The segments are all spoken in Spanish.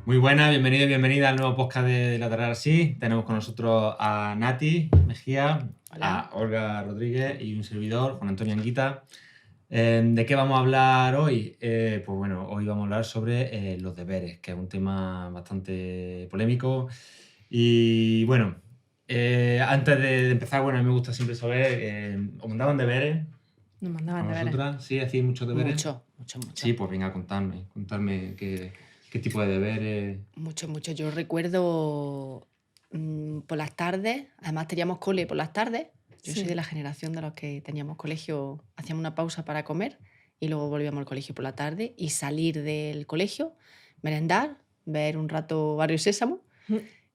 Muy buenas, bienvenido y bienvenida al nuevo podcast de Lateral Así. Tenemos con nosotros a Nati Mejía, Hola. a Olga Rodríguez y un servidor, Juan Antonio Anguita. ¿De qué vamos a hablar hoy? Pues bueno, hoy vamos a hablar sobre los deberes, que es un tema bastante polémico. Y bueno, antes de empezar, bueno, a mí me gusta siempre saber, ¿os mandaban deberes Nos a mandaban deberes. vosotras? ¿Sí? ¿Hacéis muchos deberes? Mucho. Sí, pues venga, contadme qué tipo de deberes. Mucho. Yo recuerdo por las tardes, además teníamos cole por las tardes. Yo soy Sí. de la generación de los que teníamos colegio, hacíamos una pausa para comer y luego volvíamos al colegio por la tarde y salir del colegio, merendar, ver un rato Barrio Sésamo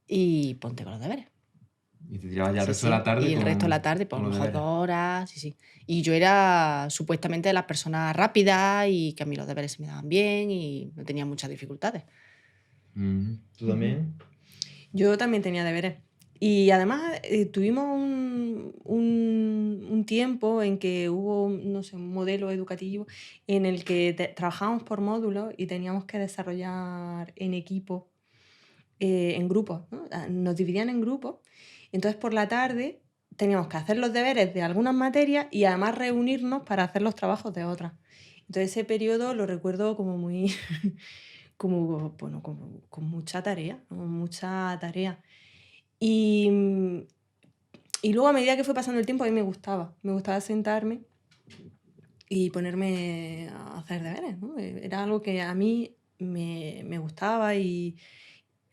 y ponte con los deberes. Y te tirabas ya el Sí, resto de la tarde y el con, resto de la tarde, pues a con lo los mejor deberes. 2 horas, sí. Y yo era supuestamente de las personas rápidas y que a mí los deberes se me daban bien y no tenía muchas dificultades. ¿Tú también? Yo también tenía deberes. Y además tuvimos un tiempo en que hubo, no sé, un modelo educativo en el que trabajábamos por módulos y teníamos que desarrollar en equipo, en grupos, ¿no? Nos dividían en grupos. Entonces por la tarde teníamos que hacer los deberes de algunas materias y además reunirnos para hacer los trabajos de otras. Entonces ese periodo lo recuerdo como muy... con mucha tarea, ¿no? Mucha tarea. Y luego a medida que fue pasando el tiempo a mí me gustaba sentarme y ponerme a hacer deberes, ¿no? Era algo que a mí me gustaba y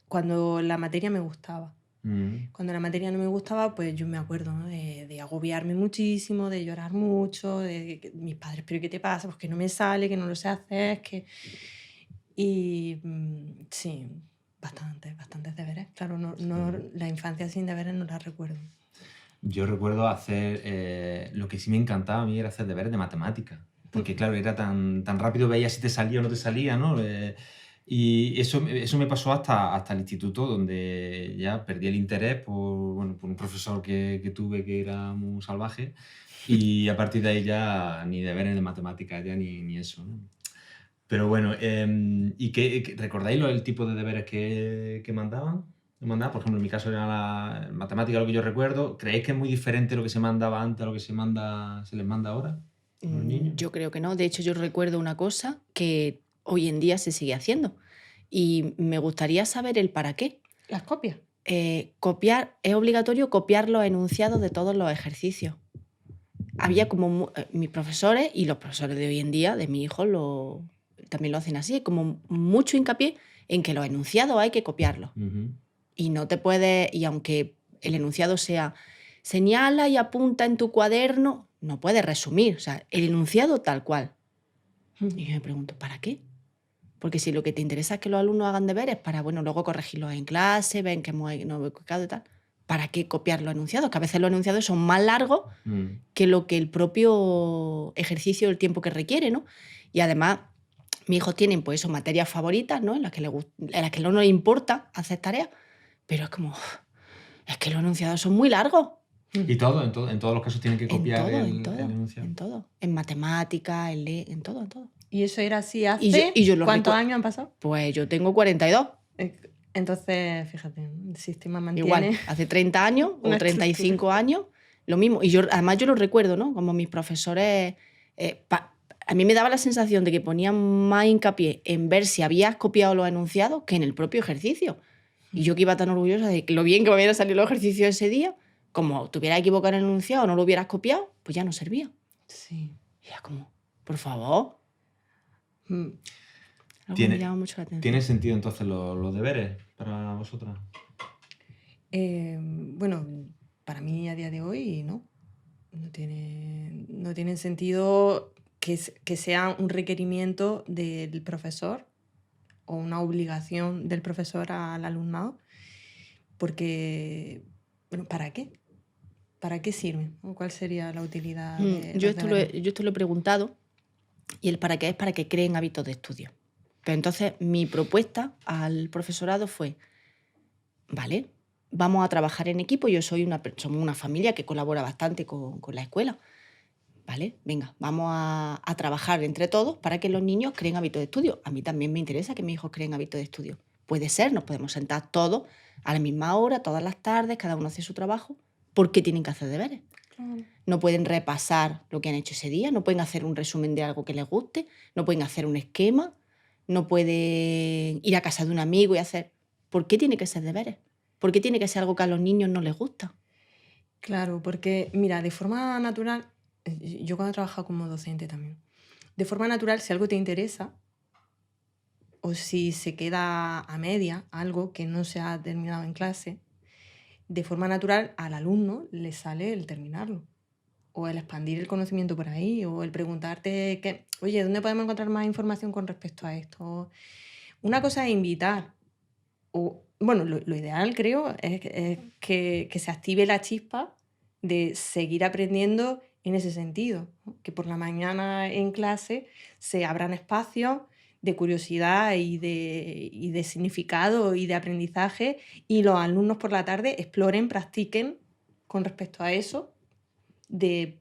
cuando la materia me gustaba. Cuando la materia no me gustaba, pues yo me acuerdo, ¿no? de agobiarme muchísimo, de llorar mucho, de que mis padres, ¿pero qué te pasa? Pues que no me sale, que no lo sé hacer, que... Y sí, bastantes deberes. Claro, la infancia sin deberes no la recuerdo. Yo recuerdo hacer, lo que sí me encantaba a mí era hacer deberes de matemáticas, porque claro, era tan rápido, veías si te salía o no te salía, ¿no? Y eso me pasó hasta el instituto, donde ya perdí el interés por un profesor que tuve que era muy salvaje, y a partir de ahí ya ni deberes de matemáticas, ya ni eso, ¿no? Pero bueno, ¿y recordáis el tipo de deberes que mandaban? Por ejemplo, en mi caso era la matemática, lo que yo recuerdo. ¿Creéis que es muy diferente lo que se mandaba antes a lo que se les manda ahora a los niños? Yo creo que no. De hecho, yo recuerdo una cosa que hoy en día se sigue haciendo y me gustaría saber el para qué. Las copias. Copiar, es obligatorio copiar los enunciados de todos los ejercicios. Había como mis profesores y los profesores de hoy en día, de mi hijo, también lo hacen así, como mucho hincapié en que los enunciados hay que copiarlos. Y no te puedes, y aunque el enunciado sea señala y apunta en tu cuaderno, no puedes resumir, o sea, el enunciado tal cual. Y yo me pregunto, ¿para qué? Porque si lo que te interesa es que los alumnos hagan deberes para, bueno, luego corregirlos en clase, ven que no he equivocado y tal, ¿para qué copiar los enunciados? Que a veces los enunciados son más largos que lo que el propio ejercicio, el tiempo que requiere, ¿no? Y además, mis hijos tienen, pues eso, materias favoritas, ¿no? En las que no les importa hacer tareas, pero es como, es que los enunciados son muy largos. ¿Y todo? ¿En todos los casos tienen que copiar el enunciado? En todo. En matemáticas, en todo. ¿Y eso era así hace Y yo lo cuántos años han pasado? Pues yo tengo 42. Entonces, fíjate, el sistema mantiene... Igual, hace 30 años o una 35 estructura. años, lo mismo. Y además yo lo recuerdo, ¿no? Como mis profesores... a mí me daba la sensación de que ponían más hincapié en ver si habías copiado los enunciados que en el propio ejercicio. Y yo que iba tan orgullosa de lo bien que me hubiera salido los ejercicios ese día, como te hubieras equivocado en el enunciado o no lo hubieras copiado, pues ya no servía. Sí. Y era como, por favor. Algo me llama mucho la atención. ¿Tiene sentido entonces los deberes para vosotras? Bueno, para mí a día de hoy no. No tiene sentido que sea un requerimiento del profesor o una obligación del profesor al alumnado, porque, bueno, ¿para qué? ¿Para qué sirven? ¿O cuál sería la utilidad de Yo los deberes? esto lo he preguntado y el para qué es para que creen hábitos de estudio. Pero entonces mi propuesta al profesorado fue, vale, vamos a trabajar en equipo, somos una familia que colabora bastante con la escuela, ¿vale? Venga, vamos a trabajar entre todos para que los niños creen hábitos de estudio. A mí también me interesa que mis hijos creen hábitos de estudio. puede ser, nos podemos sentar todos a la misma hora, todas las tardes, cada uno hace su trabajo. ¿Por qué tienen que hacer deberes? Claro. No pueden repasar lo que han hecho ese día, no pueden hacer un resumen de algo que les guste, no pueden hacer un esquema, no pueden ir a casa de un amigo y hacer... ¿Por qué tiene que ser deberes? ¿Por qué tiene que ser algo que a los niños no les gusta? Claro, porque, mira, de forma natural, yo cuando he trabajado como docente también, de forma natural, si algo te interesa o si se queda a media algo que no se ha terminado en clase, de forma natural al alumno le sale el terminarlo, o el expandir el conocimiento por ahí, o el preguntarte que, oye, ¿dónde podemos encontrar más información con respecto a esto? Una cosa es invitar, o bueno, lo ideal creo es que se active la chispa de seguir aprendiendo en ese sentido, ¿no? Que por la mañana en clase se abran espacios de curiosidad y de significado y de aprendizaje, y los alumnos por la tarde exploren, practiquen con respecto a eso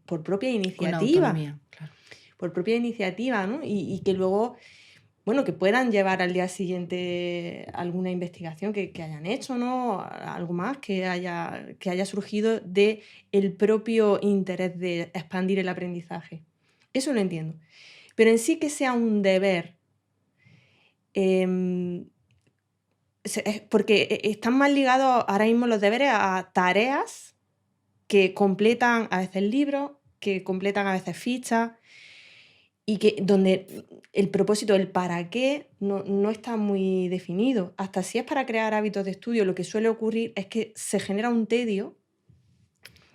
por propia Con iniciativa. autonomía, claro. Por propia iniciativa, ¿no? Y que luego, bueno, que puedan llevar al día siguiente alguna investigación que hayan hecho, ¿no? Algo más que haya surgido de el propio interés de expandir el aprendizaje. Eso lo entiendo. Pero en sí que sea un deber, porque están más ligados ahora mismo los deberes a tareas que completan a veces libros, que completan a veces fichas, y que donde el propósito, el para qué, no está muy definido. Hasta si es para crear hábitos de estudio, lo que suele ocurrir es que se genera un tedio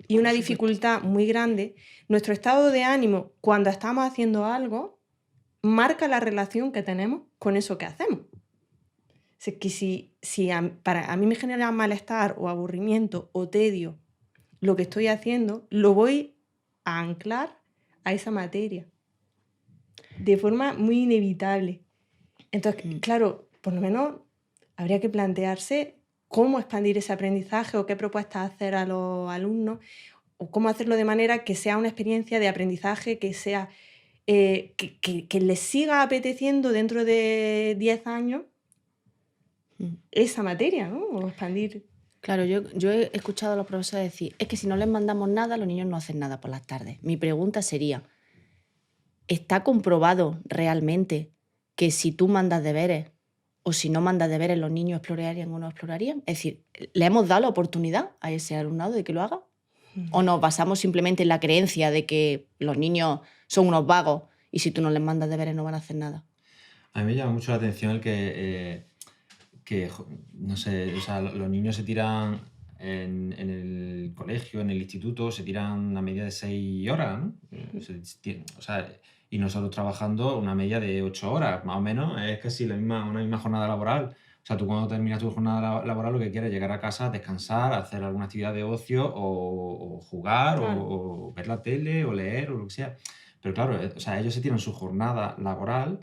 y Por una supuesto. dificultad muy grande. Nuestro estado de ánimo cuando estamos haciendo algo marca la relación que tenemos con eso que hacemos. O sea, que si a mí me genera malestar o aburrimiento o tedio lo que estoy haciendo, lo voy a anclar a esa materia de forma muy inevitable. Entonces, claro, por lo menos habría que plantearse cómo expandir ese aprendizaje o qué propuestas hacer a los alumnos o cómo hacerlo de manera que sea una experiencia de aprendizaje que sea que les siga apeteciendo dentro de 10 años esa materia, ¿no? O expandir. Claro, yo he escuchado a los profesores decir, es que si no les mandamos nada, los niños no hacen nada por las tardes. Mi pregunta sería, ¿está comprobado realmente que si tú mandas deberes o si no mandas deberes los niños explorarían o no explorarían? Es decir, ¿le hemos dado la oportunidad a ese alumnado de que lo haga? ¿O nos basamos simplemente en la creencia de que los niños son unos vagos y si tú no les mandas deberes no van a hacer nada? A mí me llama mucho la atención el no sé, o sea, los niños se tiran en el colegio, en el instituto, se tiran una media de 6 horas, ¿no? O sea, y nosotros trabajando una media de 8 horas, más o menos, es casi una misma jornada laboral. O sea, tú cuando terminas tu jornada laboral lo que quieres es llegar a casa, descansar, hacer alguna actividad de ocio o jugar Claro. o ver la tele o leer o lo que sea. Pero claro, o sea, ellos se tiran su jornada laboral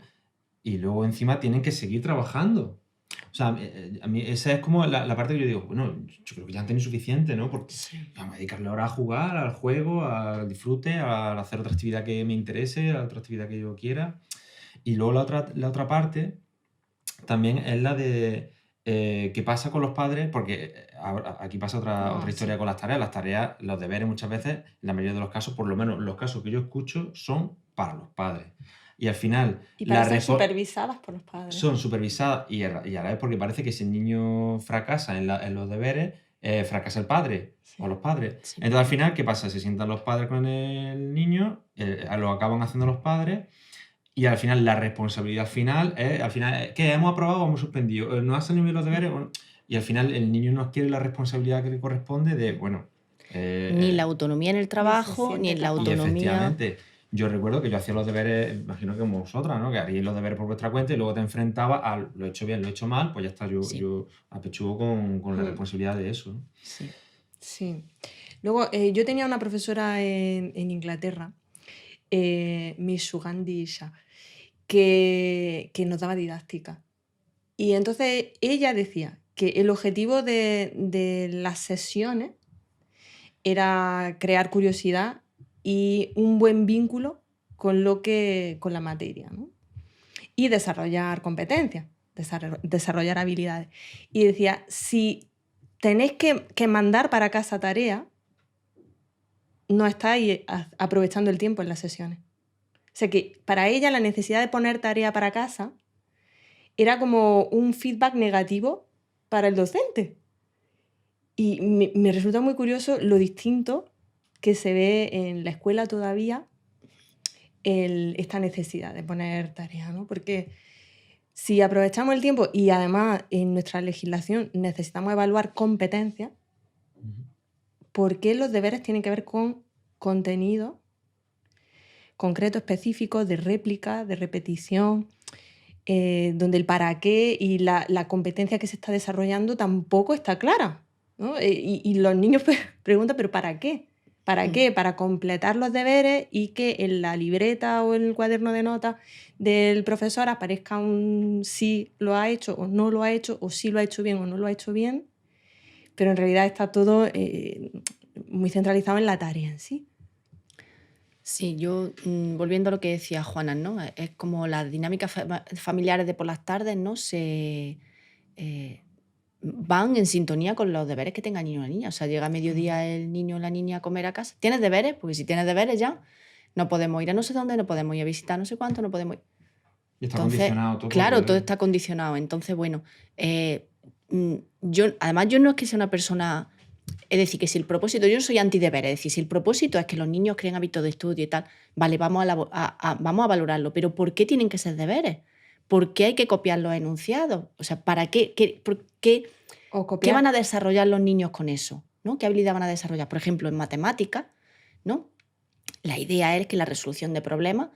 y luego encima tienen que seguir trabajando. O sea, a mí esa es como la parte que yo digo, bueno, yo creo que ya han tenido suficiente, ¿no? Porque vamos a dedicarle ahora a jugar, al juego, al disfrute, a hacer otra actividad que me interese, a otra actividad que yo quiera. Y luego la otra parte también es la de qué pasa con los padres, porque aquí pasa otra historia con las tareas. Las tareas, los deberes muchas veces, en la mayoría de los casos, por lo menos los casos que yo escucho, son para los padres. Y al final, Y para ser supervisadas por los padres. son supervisadas y a la vez porque parece que si el niño fracasa en los deberes, fracasa el padre o los padres. Sí. Entonces al final, ¿qué pasa? Se sientan los padres con el niño, lo acaban haciendo los padres y al final la responsabilidad final es, ¿qué? ¿Hemos aprobado o hemos suspendido? ¿No has salido bien los deberes? Y al final el niño no adquiere la responsabilidad que le corresponde de, bueno... ni la autonomía en el trabajo, ni en la Y autonomía... efectivamente, yo recuerdo que yo hacía los deberes, imagino que como vosotras, ¿no? Que haríais los deberes por vuestra cuenta y luego te enfrentabas a lo he hecho bien, lo he hecho mal, pues ya está, yo apechugo con la responsabilidad de eso, ¿no? Sí. Luego, yo tenía una profesora en Inglaterra, Miss Sugandhi Shah, que nos daba didáctica. Y entonces ella decía que el objetivo de las sesiones era crear curiosidad y un buen vínculo con la materia, ¿no? Y desarrollar competencias. desarrollar habilidades. Y decía, si tenéis que mandar para casa tarea, no estáis aprovechando el tiempo en las sesiones. O sea que para ella la necesidad de poner tarea para casa era como un feedback negativo para el docente. Y me resulta muy curioso lo distinto que se ve en la escuela todavía esta necesidad de poner tarea, ¿no? Porque si aprovechamos el tiempo y además en nuestra legislación necesitamos evaluar competencias, ¿por qué los deberes tienen que ver con contenido concreto, específico, de réplica, de repetición, donde el para qué y la competencia que se está desarrollando tampoco está clara, ¿no? Y los niños preguntan, ¿pero para qué? ¿Para qué? Para completar los deberes y que en la libreta o en el cuaderno de notas del profesor aparezca un sí lo ha hecho o no lo ha hecho, o sí lo ha hecho bien o no lo ha hecho bien, pero en realidad está todo muy centralizado en la tarea en sí. Sí, yo, volviendo a lo que decía Juana, ¿no? Es como las dinámicas familiares de por las tardes, ¿no? Van en sintonía con los deberes que tenga el niño o la niña. O sea, llega a mediodía el niño o la niña a comer a casa. ¿Tienes deberes? Porque si tienes deberes ya, no podemos ir a no sé dónde, no podemos ir a visitar no sé cuánto, no podemos ir. Y está Entonces, condicionado todo. claro, todo está condicionado. Entonces, bueno, además yo no es que sea una persona... Es decir, que si el propósito, yo no soy antideber, es decir, si el propósito es que los niños creen hábitos de estudio y tal, vale, vamos a valorarlo, pero ¿por qué tienen que ser deberes? ¿Por qué hay que copiar los enunciados? O sea, ¿para qué? ¿Qué van a desarrollar los niños con eso? ¿No? ¿Qué habilidad van a desarrollar? Por ejemplo, en matemáticas, ¿no? La idea es que la resolución de problemas,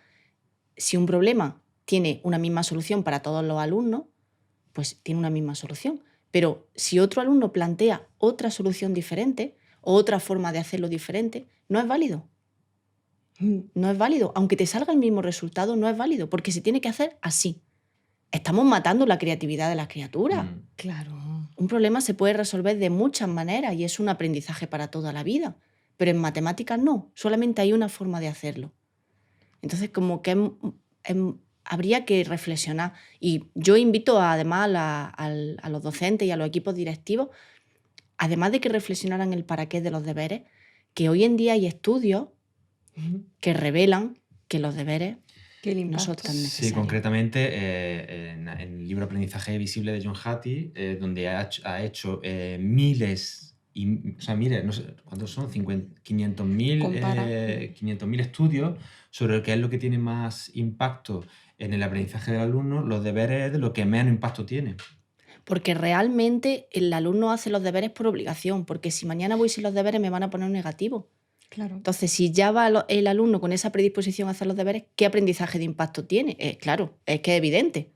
si un problema tiene una misma solución para todos los alumnos, pues tiene una misma solución. Pero si otro alumno plantea otra solución diferente o otra forma de hacerlo diferente, no es válido. No es válido. Aunque te salga el mismo resultado, no es válido, porque se tiene que hacer así. Estamos matando la creatividad de las criaturas. Claro. Un problema se puede resolver de muchas maneras y es un aprendizaje para toda la vida. Pero en matemáticas no, solamente hay una forma de hacerlo. Entonces, como que habría que reflexionar. Y yo invito además a los docentes y a los equipos directivos, además de que reflexionaran el para qué de los deberes, que hoy en día hay estudios que revelan que los deberes no son tan necesarios. Sí, concretamente en el libro Aprendizaje Visible de John Hattie, donde ha hecho miles, o sea, miles, no sé cuántos son, 500.000 estudios sobre qué es lo que tiene más impacto en el aprendizaje del alumno. Los deberes es de lo que menos impacto tiene. Porque realmente el alumno hace los deberes por obligación, porque si mañana voy sin los deberes me van a poner un negativo. Claro. Entonces, si ya va el alumno con esa predisposición a hacer los deberes, ¿qué aprendizaje de impacto tiene? Claro, es que es evidente.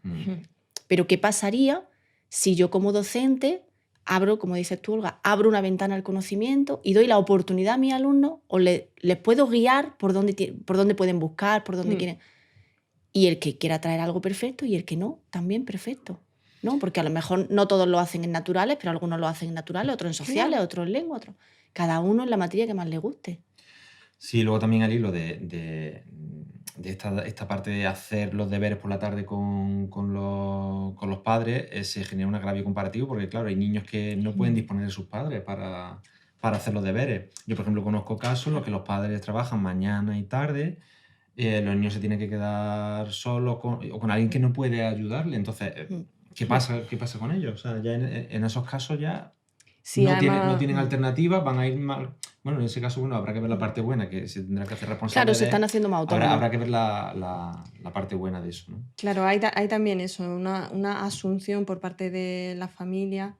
Pero ¿qué pasaría si yo como docente abro, como dices tú, Olga, abro una ventana al conocimiento y doy la oportunidad a mis alumnos o les puedo guiar por dónde pueden buscar, por dónde quieren? Y el que quiera traer algo perfecto y el que no, también perfecto. ¿No? Porque a lo mejor no todos lo hacen en naturales, pero algunos lo hacen en naturales, otros en sociales, otros en lengua, otros... Cada uno en la materia que más le guste. Sí, luego también al hilo de esta parte de hacer los deberes por la tarde con los padres, se genera un agravio comparativo porque, claro, hay niños que no pueden disponer de sus padres para hacer los deberes. Yo, por ejemplo, conozco casos en los que los padres trabajan mañana y tarde, los niños se tienen que quedar solos o con alguien que no puede ayudarle. Entonces, ¿qué pasa con ellos? O sea, ya en esos casos ya... Sí, no tienen alternativas, van a ir mal. Bueno, en ese caso, habrá que ver la parte buena, que se tendrá que hacer responsable. Claro, se están haciendo más autónomos. Habrá que ver la parte buena de eso, ¿no? Claro, hay también eso, una asunción por parte de la familia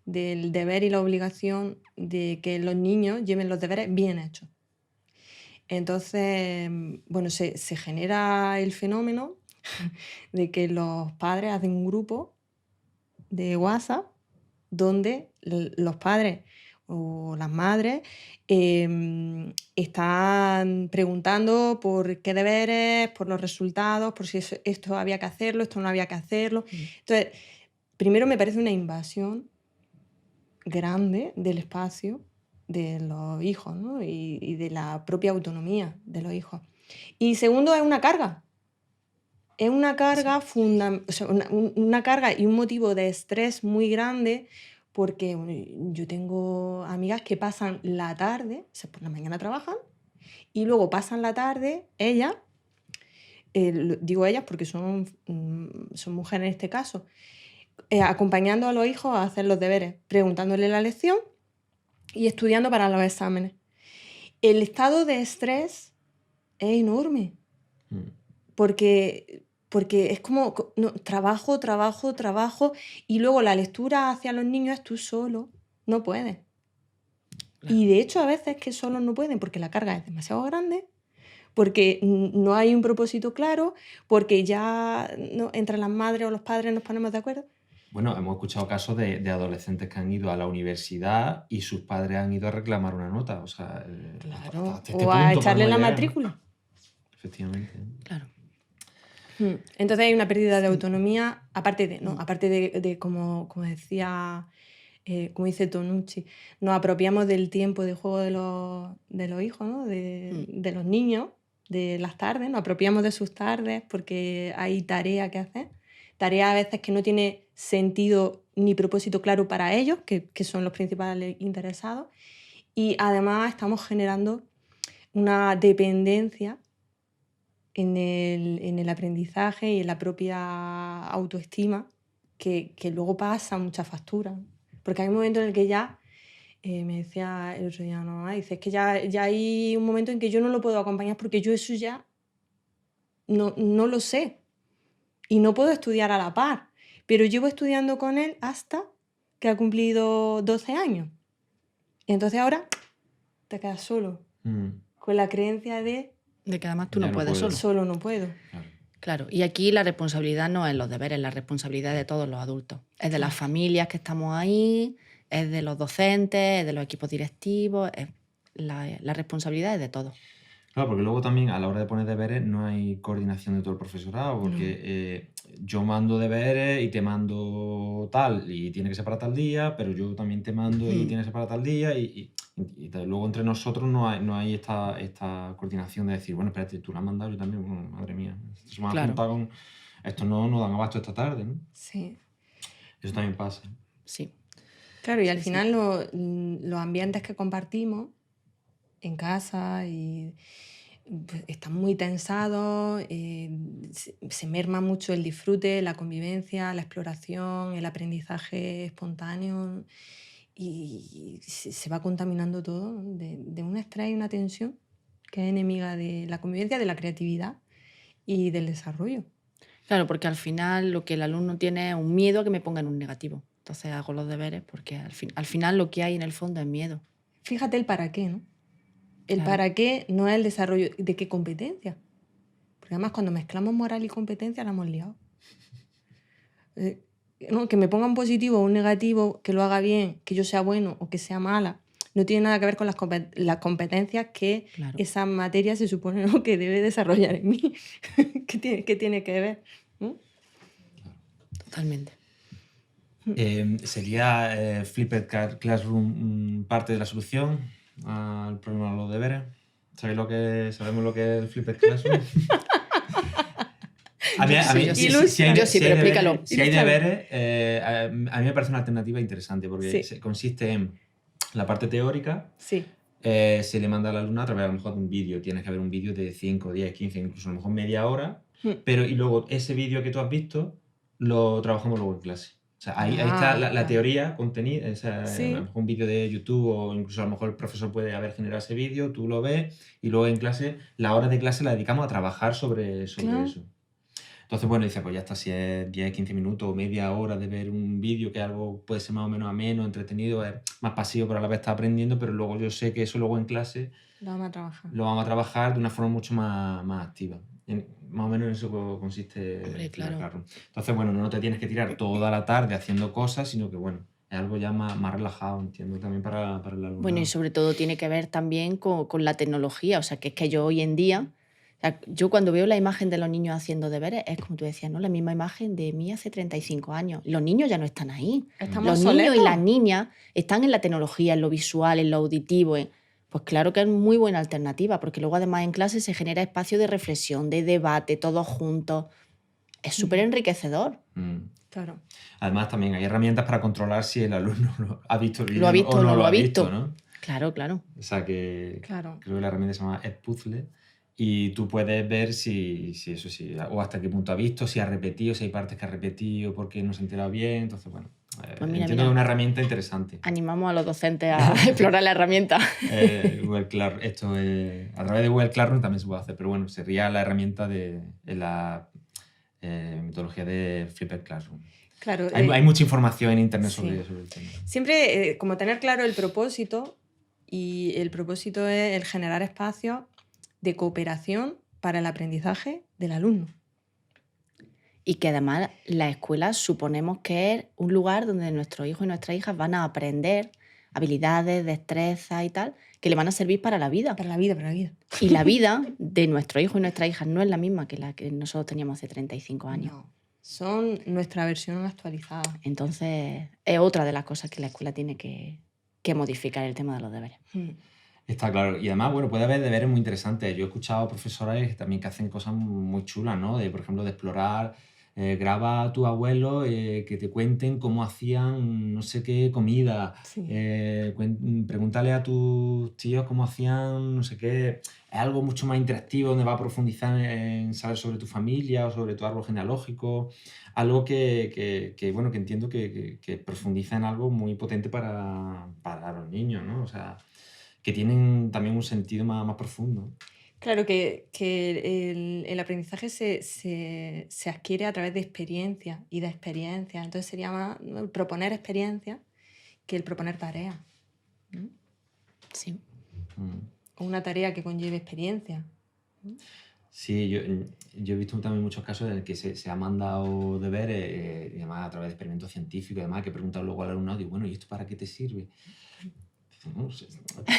del deber y la obligación de que los niños lleven los deberes bien hechos. Entonces, bueno, se genera el fenómeno de que los padres hacen un grupo de WhatsApp donde los padres o las madres están preguntando por qué deberes, por los resultados, por si esto había que hacerlo, esto no había que hacerlo. Entonces, primero me parece una invasión grande del espacio de los hijos, ¿no? y de la propia autonomía de los hijos. Y segundo, es una carga. es una carga, o sea, una carga y un motivo de estrés muy grande, porque bueno, yo tengo amigas que pasan la tarde, o sea, por la mañana trabajan, y luego pasan la tarde, ellas, digo ellas porque son mujeres en este caso, acompañando a los hijos a hacer los deberes, preguntándole la lección y estudiando para los exámenes. El estado de estrés es enorme, porque es como trabajo, y luego la lectura hacia los niños es tú solo, no puedes. Claro. Y de hecho a veces que solo no pueden porque la carga es demasiado grande, porque no hay un propósito claro, porque ya entre las madres o los padres nos ponemos de acuerdo. Bueno, hemos escuchado casos de adolescentes que han ido a la universidad y sus padres han ido a reclamar una nota. O sea, Claro, hasta este o a punto echarle podemos la llegar. matrícula. Efectivamente. Claro. Entonces hay una pérdida de autonomía, aparte de como decía, como dice Tonucci, nos apropiamos del tiempo de juego de los hijos, ¿no? de los niños, de las tardes, nos apropiamos de sus tardes porque hay tarea que hacer, tarea a veces que no tiene sentido ni propósito claro para ellos, que son los principales interesados, y además estamos generando una dependencia en el aprendizaje y en la propia autoestima que luego pasa mucha factura. Porque hay un momento en el que ya, me decía el otro día, no, dice, es que ya hay un momento en que yo no lo puedo acompañar porque yo eso ya no lo sé y no puedo estudiar a la par, pero llevo estudiando con él hasta que ha cumplido 12 años. Y entonces ahora te quedas solo, con la creencia de que además tú Ya no no puedes puedo. solo. solo no puedo. Claro, y aquí la responsabilidad no es los deberes, la responsabilidad es de todos los adultos. Es de las familias que estamos ahí, es de los docentes, es de los equipos directivos, la responsabilidad es de todos. Claro, porque luego también a la hora de poner deberes no hay coordinación de todo el profesorado, porque yo mando deberes y te mando tal, y tiene que ser para tal día, pero yo también te mando y tiene que ser para tal día, y luego entre nosotros no hay esta coordinación de decir, bueno, espérate, tú la has mandado, yo también, bueno, madre mía, se me ha Claro. juntado con... Esto no dan abasto esta tarde, ¿no? Sí. Eso también pasa. Sí. Claro, y al Sí, final los ambientes que compartimos en casa pues, están muy tensados, se merma mucho el disfrute, la convivencia, la exploración, el aprendizaje espontáneo y se va contaminando todo de un estrés y una tensión que es enemiga de la convivencia, de la creatividad y del desarrollo. Claro, porque al final lo que el alumno tiene es un miedo a que me pongan un negativo. Entonces hago los deberes porque al final lo que hay en el fondo es miedo. Fíjate el para qué, ¿no? El Claro. para qué no es el desarrollo. ¿De qué competencia? Porque además cuando mezclamos moral y competencia la hemos liado. No, que me pongan positivo o un negativo, que lo haga bien, que yo sea bueno o que sea mala, no tiene nada que ver con las competencias que Claro. esa materia se supone, ¿no?, que debe desarrollar en mí. ¿Qué tiene que ver? ¿no? Totalmente. ¿Sería Flipped Classroom parte de la solución al problema de los deberes? ¿Sabemos lo que es el Flipped Classroom? Yo sí, pero explícalo. Si hay deberes, a mí me parece una alternativa interesante porque Sí. consiste en la parte teórica. Sí. Se le manda al alumno a través a lo mejor de un vídeo. Tienes que ver un vídeo de 5, 10, 15, incluso a lo mejor media hora. Y luego ese vídeo que tú has visto lo trabajamos luego en clase. O sea, ahí está la teoría contenida. O sea, a lo mejor un vídeo de YouTube o incluso a lo mejor el profesor puede haber generado ese vídeo, tú lo ves y luego en clase, la hora de clase la dedicamos a trabajar sobre eso. Entonces, bueno, dice, pues ya está, si es 10, 15 minutos o media hora de ver un vídeo, que algo puede ser más o menos ameno, entretenido, es más pasivo, pero a la vez está aprendiendo, pero luego yo sé que eso luego en clase Lo vamos a trabajar. Lo vamos a trabajar de una forma mucho más activa. Más o menos en eso consiste. Hombre, claro. Entonces, bueno, no te tienes que tirar toda la tarde haciendo cosas, sino que, bueno, es algo ya más relajado, entiendo, también para el alumnado. Bueno, y sobre todo tiene que ver también con la tecnología. O sea, que es que yo hoy en día, o sea, yo cuando veo la imagen de los niños haciendo deberes, es como tú decías, ¿no? La misma imagen de mí hace 35 años. Los niños ya no están ahí. Estamos Los niños y soletos. las niñas están en la tecnología, en lo visual, en lo auditivo. Pues claro que es muy buena alternativa, porque luego además en clase se genera espacio de reflexión, de debate, todos juntos. es súper enriquecedor. Claro. Además, también hay herramientas para controlar si el alumno ha visto el vídeo Lo ha visto o o no no lo lo ha ha visto, visto. ¿no? Claro, claro. O sea que Claro. creo que la herramienta se llama Edpuzzle y tú puedes ver si eso sí, o hasta qué punto ha visto, si ha repetido, si hay partes que ha repetido porque no se ha enterado bien. Entonces, bueno, Pues mira, entiendo que mira. es una herramienta interesante. Animamos a los docentes a explorar la herramienta. Google Classroom, a través de Google Classroom también se puede hacer, pero bueno, sería la herramienta de la metodología de Flipped Classroom. Claro. Hay mucha información en internet sí. sobre el tema. Siempre como tener claro el propósito, y el propósito es el generar espacios de cooperación para el aprendizaje del alumno. Y que además la escuela suponemos que es un lugar donde nuestros hijos y nuestras hijas van a aprender habilidades, destrezas y tal, que le van a servir para la vida. Para la vida, para la vida. Y la vida de nuestros hijos y nuestras hijas no es la misma que la que nosotros teníamos hace 35 años. No, son nuestra versión actualizada. Entonces, es otra de las cosas que la escuela tiene que modificar, el tema de los deberes. Está claro. Y además, bueno, puede haber deberes muy interesantes. Yo he escuchado profesores también que hacen cosas muy chulas, ¿no? Por ejemplo, de explorar, graba a tu abuelo que te cuenten cómo hacían no sé qué comida. Sí. Pregúntale a tus tíos cómo hacían no sé qué. Es algo mucho más interactivo donde va a profundizar en saber sobre tu familia o sobre tu árbol genealógico. Algo que bueno, que entiendo que profundiza en algo muy potente para los niños, ¿no? O sea, que tienen también un sentido más profundo. Claro que el aprendizaje se adquiere a través de experiencia y de experiencias. Entonces sería más el proponer experiencias que el proponer tareas. ¿No? Sí. O una tarea que conlleve experiencia. Sí, yo he visto también muchos casos en el que se ha mandado deberes, y además a través de experimentos científicos, además que preguntan luego al alumnado, digo, bueno, ¿y esto para qué te sirve? No sé.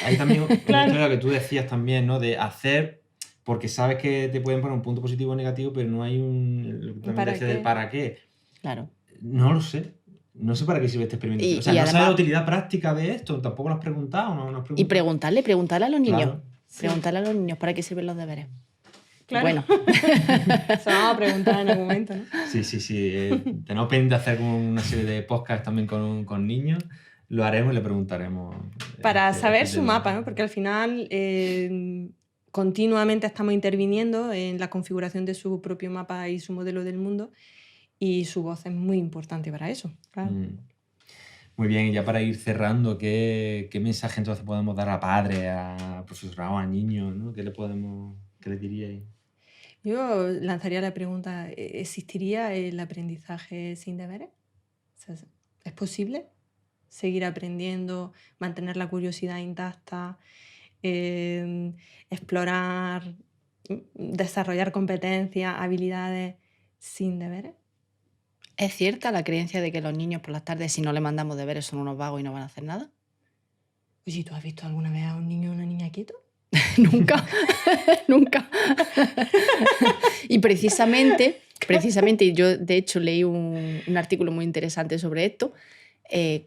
Hay también una historia que tú decías también, ¿no? De hacer porque sabes que te pueden poner un punto positivo o negativo, pero no hay lo que también decías de para qué. Claro. No lo sé. No sé para qué sirve este experimento. O sea, no sabes la utilidad práctica de esto, tampoco lo has preguntado. No has preguntado. Y preguntarle a los niños. Claro. Preguntarle a los niños para qué sirven los deberes. Claro. Bueno. Se vamos a preguntar en algún momento, ¿no? Sí. Tenemos pendiente de hacer una serie de podcasts también con niños. Lo haremos y le preguntaremos. Para saber su mapa, ¿no? Porque al final continuamente estamos interviniendo en la configuración de su propio mapa y su modelo del mundo, y su voz es muy importante para eso, claro. Muy bien, y ya para ir cerrando, ¿qué mensaje entonces podemos dar a padres, a profesorado, a niños, ¿no? ¿Qué le diríais? Yo lanzaría la pregunta, ¿existiría el aprendizaje sin deberes? O sea, ¿es posible seguir aprendiendo, mantener la curiosidad intacta, explorar, desarrollar competencias, habilidades sin deberes? ¿Es cierta la creencia de que los niños por las tardes, si no le mandamos deberes, son unos vagos y no van a hacer nada? Oye, ¿tú has visto alguna vez a un niño o una niña quieto? Nunca, nunca. Y precisamente, yo de hecho leí un artículo muy interesante sobre esto.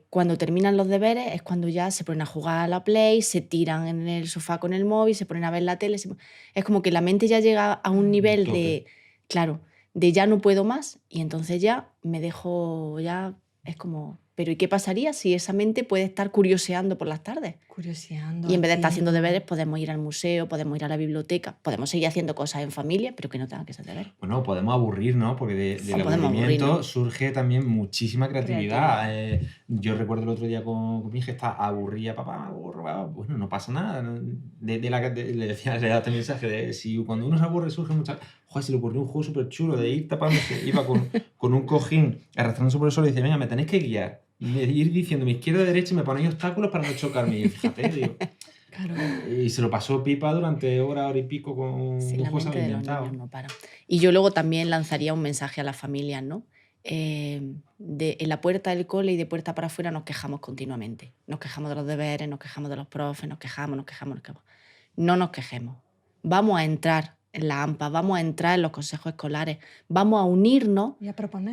Cuando terminan los deberes es cuando ya se ponen a jugar a la Play, se tiran en el sofá con el móvil, se ponen a ver la tele. Es como que la mente ya llega a un nivel de, claro, de ya no puedo más, y entonces ya me dejo, ya es como, pero ¿y qué pasaría si esa mente puede estar curioseando por las tardes? Curioseando. Y en vez de estar haciendo deberes, podemos ir al museo, podemos ir a la biblioteca, podemos seguir haciendo cosas en familia, pero que no tengan que ser deberes. Bueno, podemos aburrir, ¿no? Porque del aburrimiento surge también muchísima creatividad. Yo recuerdo el otro día con mi hija, estaba aburrida, papá, me aburro, papá. Bueno, no pasa nada. Le decía, le daba este mensaje de si cuando uno se aburre surge muchas... Joder, se le ocurrió un juego súper chulo de ir tapándose, iba con un cojín arrastrándose por el suelo y dice, venga, me tenéis que guiar. Y ir diciéndome izquierda, derecha y me ponéis obstáculos para no chocarme. Y fíjate, digo... Claro. Y se lo pasó pipa durante hora y pico con un juego inventado. No para. Y yo luego también lanzaría un mensaje a las familias, ¿no? En la puerta del cole y de puerta para afuera nos quejamos continuamente. Nos quejamos de los deberes, nos quejamos de los profes, nos quejamos. No nos quejemos. Vamos a entrar en la AMPA, vamos a entrar en los consejos escolares, vamos a unirnos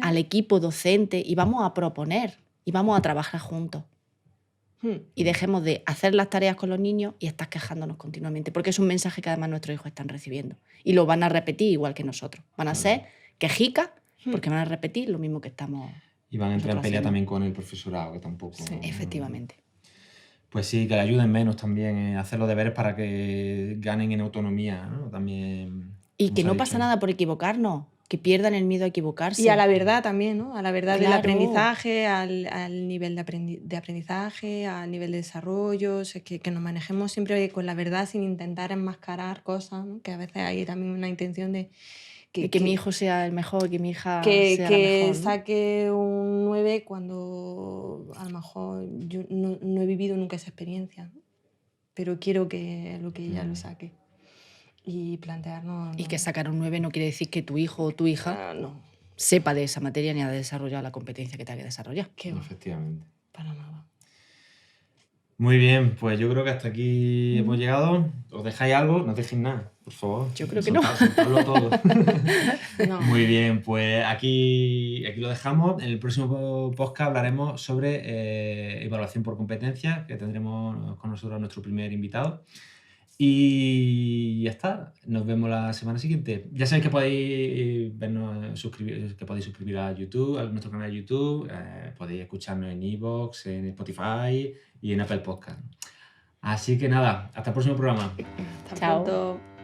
al equipo docente y vamos a proponer y vamos a trabajar juntos. Y dejemos de hacer las tareas con los niños y estar quejándonos continuamente, porque es un mensaje que además nuestros hijos están recibiendo y lo van a repetir igual que nosotros. Van a ser quejicas porque van a repetir lo mismo que estamos... Y van a entrar en nosotros pelea haciendo. también con el profesorado, que tampoco... Sí. Efectivamente. Pues sí, que le ayuden menos también a hacer los deberes para que ganen en autonomía, ¿no? También... Y como que se ha no dicho. pasa nada por equivocarnos, que pierdan el miedo a equivocarse. Y a la verdad también, ¿no? A la verdad del Claro. aprendizaje, al nivel de aprendizaje, al nivel de desarrollo, o sea, que nos manejemos siempre con la verdad sin intentar enmascarar cosas, ¿no? Que a veces hay también una intención de Que mi hijo sea el mejor, que mi hija que sea la mejor, ¿no? saque un 9 cuando a lo mejor yo no he vivido nunca esa experiencia, ¿no? Pero quiero que ella lo saque. Y plantearnos... Y ¿no? que sacar un 9 no quiere decir que tu hijo o tu hija No, sepa de esa materia ni ha desarrollado la competencia que tenga que desarrollar. que va, Efectivamente. para nada. Muy bien, pues yo creo que hasta aquí hemos llegado. ¿Os dejáis algo? No os dejéis nada, por favor. Yo creo que no. Soltadlo todo. No. Muy bien, pues aquí lo dejamos. En el próximo podcast hablaremos sobre evaluación por competencias, que tendremos con nosotros a nuestro primer invitado. Y ya está. Nos vemos la semana siguiente. Ya sabéis que podéis vernos, que podéis suscribir a YouTube, a nuestro canal de YouTube. Podéis escucharnos en iVoox, en Spotify y en Apple Podcast. Así que nada, hasta el próximo programa. Hasta Chao. pronto.